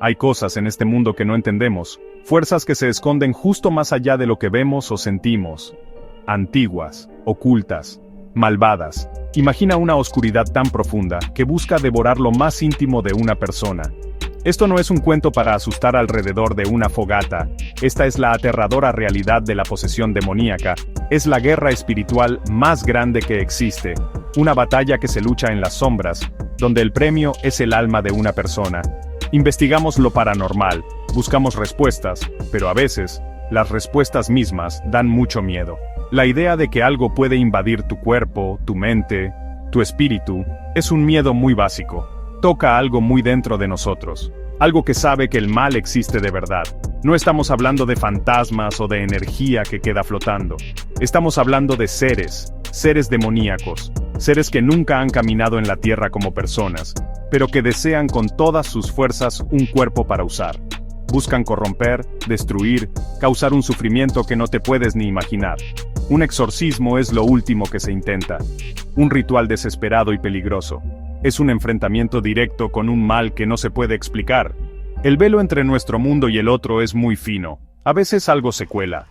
Hay cosas en este mundo que no entendemos, fuerzas que se esconden justo más allá de lo que vemos o sentimos. Antiguas, ocultas, malvadas. Imagina una oscuridad tan profunda que busca devorar lo más íntimo de una persona. Esto no es un cuento para asustar alrededor de una fogata, esta es la aterradora realidad de la posesión demoníaca, es la guerra espiritual más grande que existe, una batalla que se lucha en las sombras, donde el premio es el alma de una persona. Investigamos lo paranormal, buscamos respuestas, pero a veces, las respuestas mismas dan mucho miedo. La idea de que algo puede invadir tu cuerpo, tu mente, tu espíritu, es un miedo muy básico. Toca algo muy dentro de nosotros, algo que sabe que el mal existe de verdad. No estamos hablando de fantasmas o de energía que queda flotando. Estamos hablando de seres demoníacos, seres que nunca han caminado en la tierra como personas, pero que desean con todas sus fuerzas un cuerpo para usar. Buscan corromper, destruir, causar un sufrimiento que no te puedes ni imaginar. Un exorcismo es lo último que se intenta. Un ritual desesperado y peligroso. Es un enfrentamiento directo con un mal que no se puede explicar. El velo entre nuestro mundo y el otro es muy fino. A veces algo se cuela.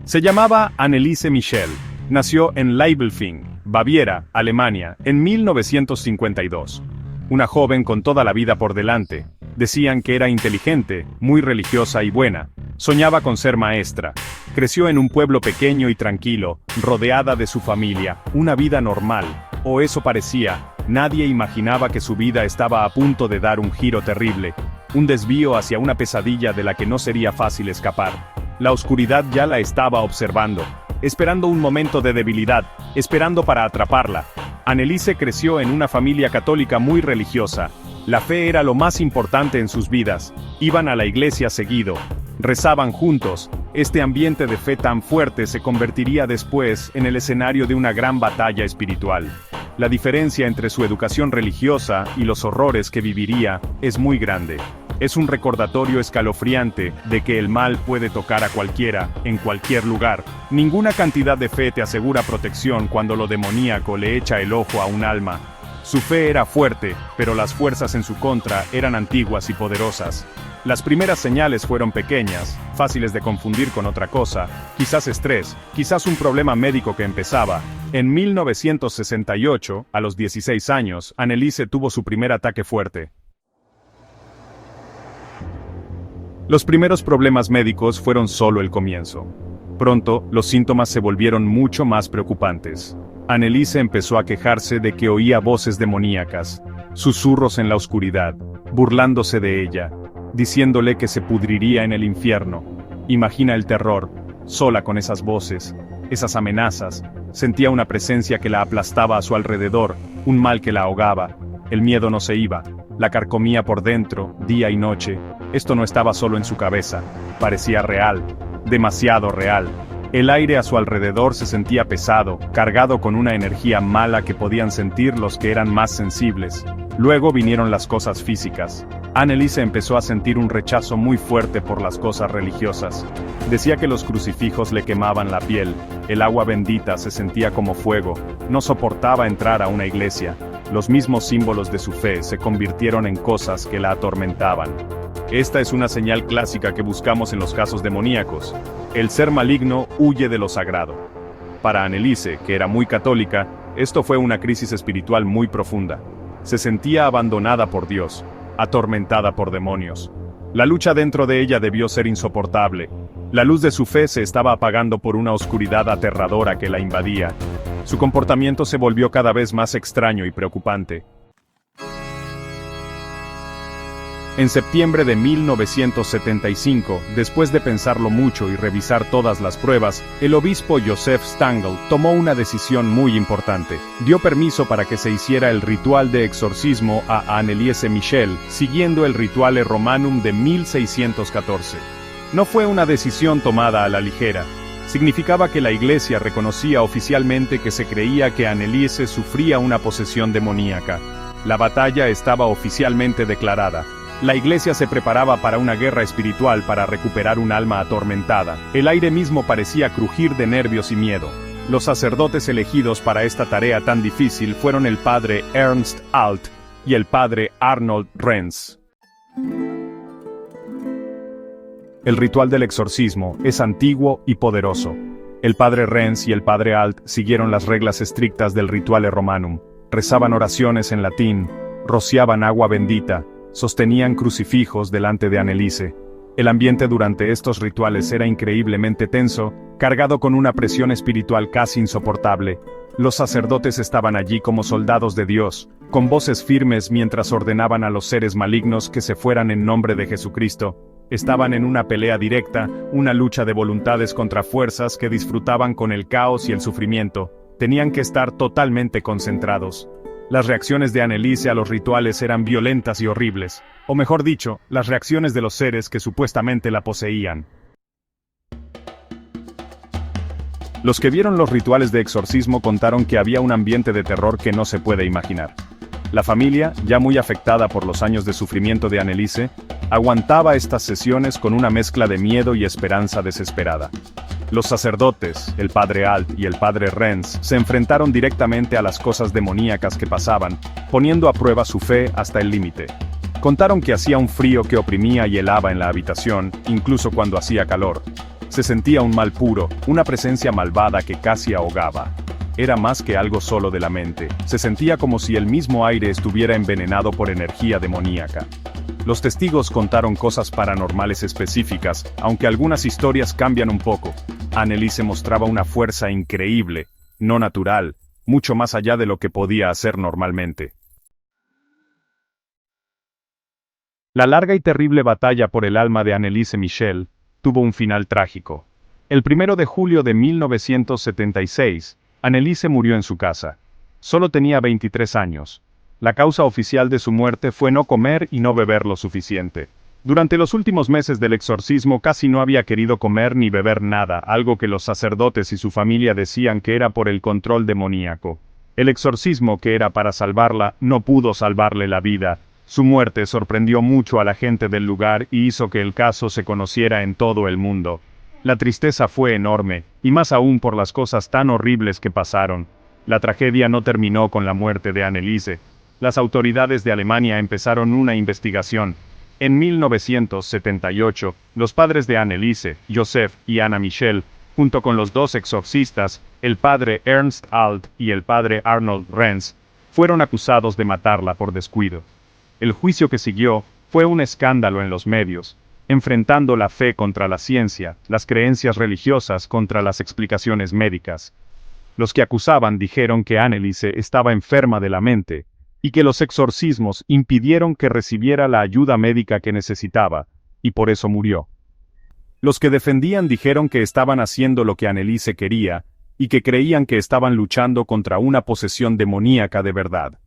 Se llamaba Anneliese Michel. Nació en Leibelfing, Baviera, Alemania, en 1952. Una joven con toda la vida por delante. Decían que era inteligente, muy religiosa y buena. Soñaba con ser maestra. Creció en un pueblo pequeño y tranquilo, rodeada de su familia, una vida normal, o eso parecía. Nadie imaginaba que su vida estaba a punto de dar un giro terrible, un desvío hacia una pesadilla de la que no sería fácil escapar. La oscuridad ya la estaba observando, esperando un momento de debilidad, esperando para atraparla. Anneliese creció en una familia católica muy religiosa. La fe era lo más importante en sus vidas. Iban a la iglesia seguido. Rezaban juntos. Este ambiente de fe tan fuerte se convertiría después en el escenario de una gran batalla espiritual. La diferencia entre su educación religiosa y los horrores que viviría es muy grande. Es un recordatorio escalofriante de que el mal puede tocar a cualquiera, en cualquier lugar. Ninguna cantidad de fe te asegura protección cuando lo demoníaco le echa el ojo a un alma. Su fe era fuerte, pero las fuerzas en su contra eran antiguas y poderosas. Las primeras señales fueron pequeñas, fáciles de confundir con otra cosa, quizás estrés, quizás un problema médico que empezaba. En 1968, a los 16 años, Anneliese tuvo su primer ataque fuerte. Los primeros problemas médicos fueron solo el comienzo. Pronto, los síntomas se volvieron mucho más preocupantes. Anneliese empezó a quejarse de que oía voces demoníacas, susurros en la oscuridad, burlándose de ella, diciéndole que se pudriría en el infierno. Imagina el terror, sola con esas voces, esas amenazas, sentía una presencia que la aplastaba a su alrededor, un mal que la ahogaba. El miedo no se iba, la carcomía por dentro, día y noche. Esto no estaba solo en su cabeza, parecía real, demasiado real. El aire a su alrededor se sentía pesado, cargado con una energía mala que podían sentir los que eran más sensibles. Luego vinieron las cosas físicas. Anneliese empezó a sentir un rechazo muy fuerte por las cosas religiosas. Decía que los crucifijos le quemaban la piel, el agua bendita se sentía como fuego, no soportaba entrar a una iglesia. Los mismos símbolos de su fe se convirtieron en cosas que la atormentaban. Esta es una señal clásica que buscamos en los casos demoníacos. El ser maligno huye de lo sagrado. Para Anneliese, que era muy católica, esto fue una crisis espiritual muy profunda. Se sentía abandonada por Dios, atormentada por demonios. La lucha dentro de ella debió ser insoportable. La luz de su fe se estaba apagando por una oscuridad aterradora que la invadía. Su comportamiento se volvió cada vez más extraño y preocupante. En septiembre de 1975, después de pensarlo mucho y revisar todas las pruebas, el obispo Joseph Stangl tomó una decisión muy importante. Dio permiso para que se hiciera el ritual de exorcismo a Anneliese Michel, siguiendo el Rituale Romanum de 1614. No fue una decisión tomada a la ligera. Significaba que la Iglesia reconocía oficialmente que se creía que Anneliese sufría una posesión demoníaca. La batalla estaba oficialmente declarada. La iglesia se preparaba para una guerra espiritual para recuperar un alma atormentada. El aire mismo parecía crujir de nervios y miedo. Los sacerdotes elegidos para esta tarea tan difícil fueron el padre Ernst Alt y el padre Arnold Renz. El ritual del exorcismo es antiguo y poderoso. El padre Renz y el padre Alt siguieron las reglas estrictas del Rituale Romanum, rezaban oraciones en latín, rociaban agua bendita, sostenían crucifijos delante de Anneliese. El ambiente durante estos rituales era increíblemente tenso, cargado con una presión espiritual casi insoportable. Los sacerdotes estaban allí como soldados de Dios, con voces firmes mientras ordenaban a los seres malignos que se fueran en nombre de Jesucristo. Estaban en una pelea directa, una lucha de voluntades contra fuerzas que disfrutaban con el caos y el sufrimiento. Tenían que estar totalmente concentrados. Las reacciones de Anneliese a los rituales eran violentas y horribles, o mejor dicho, las reacciones de los seres que supuestamente la poseían. Los que vieron los rituales de exorcismo contaron que había un ambiente de terror que no se puede imaginar. La familia, ya muy afectada por los años de sufrimiento de Anneliese, aguantaba estas sesiones con una mezcla de miedo y esperanza desesperada. Los sacerdotes, el padre Alt y el padre Renz, se enfrentaron directamente a las cosas demoníacas que pasaban, poniendo a prueba su fe hasta el límite. Contaron que hacía un frío que oprimía y helaba en la habitación, incluso cuando hacía calor. Se sentía un mal puro, una presencia malvada que casi ahogaba. Era más que algo solo de la mente, se sentía como si el mismo aire estuviera envenenado por energía demoníaca. Los testigos contaron cosas paranormales específicas, aunque algunas historias cambian un poco. Anneliese mostraba una fuerza increíble, no natural, mucho más allá de lo que podía hacer normalmente. La larga y terrible batalla por el alma de Anneliese Michel tuvo un final trágico. El 1 de julio de 1976, Anneliese murió en su casa. Solo tenía 23 años. La causa oficial de su muerte fue no comer y no beber lo suficiente. Durante los últimos meses del exorcismo casi no había querido comer ni beber nada, algo que los sacerdotes y su familia decían que era por el control demoníaco. El exorcismo, que era para salvarla, no pudo salvarle la vida. Su muerte sorprendió mucho a la gente del lugar y hizo que el caso se conociera en todo el mundo. La tristeza fue enorme, y más aún por las cosas tan horribles que pasaron. La tragedia no terminó con la muerte de Anneliese. Las autoridades de Alemania empezaron una investigación. En 1978, los padres de Anneliese, Joseph y Anna Michel, junto con los dos exorcistas, el padre Ernst Alt y el padre Arnold Renz, fueron acusados de matarla por descuido. El juicio que siguió fue un escándalo en los medios, enfrentando la fe contra la ciencia, las creencias religiosas contra las explicaciones médicas. Los que acusaban dijeron que Anneliese estaba enferma de la mente, y que los exorcismos impidieron que recibiera la ayuda médica que necesitaba, y por eso murió. Los que defendían dijeron que estaban haciendo lo que Anneliese quería, y que creían que estaban luchando contra una posesión demoníaca de verdad.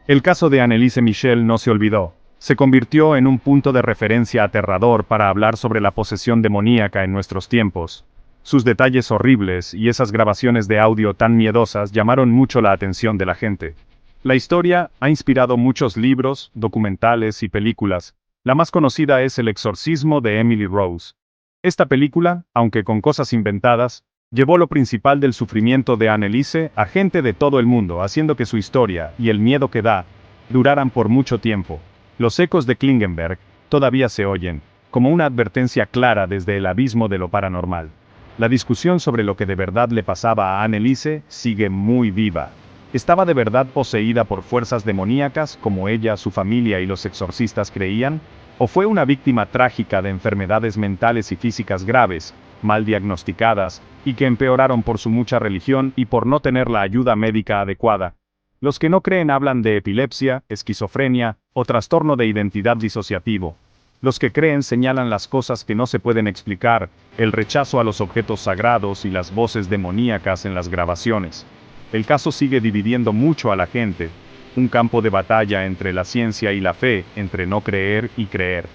El caso de Anneliese Michel no se olvidó. Se convirtió en un punto de referencia aterrador para hablar sobre la posesión demoníaca en nuestros tiempos. Sus detalles horribles y esas grabaciones de audio tan miedosas llamaron mucho la atención de la gente. La historia ha inspirado muchos libros, documentales y películas. La más conocida es El exorcismo de Emily Rose. Esta película, aunque con cosas inventadas, llevó lo principal del sufrimiento de Anneliese a gente de todo el mundo, haciendo que su historia y el miedo que da duraran por mucho tiempo. Los ecos de Klingenberg todavía se oyen, como una advertencia clara desde el abismo de lo paranormal. La discusión sobre lo que de verdad le pasaba a Anneliese sigue muy viva. ¿Estaba de verdad poseída por fuerzas demoníacas, como ella, su familia y los exorcistas creían? ¿O fue una víctima trágica de enfermedades mentales y físicas graves, mal diagnosticadas, y que empeoraron por su mucha religión y por no tener la ayuda médica adecuada? Los que no creen hablan de epilepsia, esquizofrenia, o trastorno de identidad disociativo. Los que creen señalan las cosas que no se pueden explicar, el rechazo a los objetos sagrados y las voces demoníacas en las grabaciones. El caso sigue dividiendo mucho a la gente, un campo de batalla entre la ciencia y la fe, entre no creer y creer.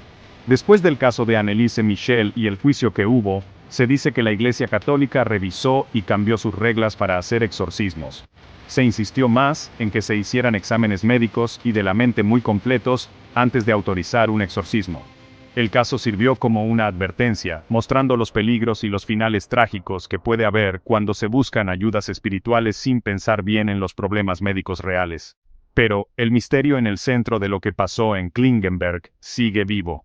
Después del caso de Anneliese Michel y el juicio que hubo, se dice que la Iglesia Católica revisó y cambió sus reglas para hacer exorcismos. Se insistió más en que se hicieran exámenes médicos y de la mente muy completos antes de autorizar un exorcismo. El caso sirvió como una advertencia, mostrando los peligros y los finales trágicos que puede haber cuando se buscan ayudas espirituales sin pensar bien en los problemas médicos reales. Pero, el misterio en el centro de lo que pasó en Klingenberg sigue vivo.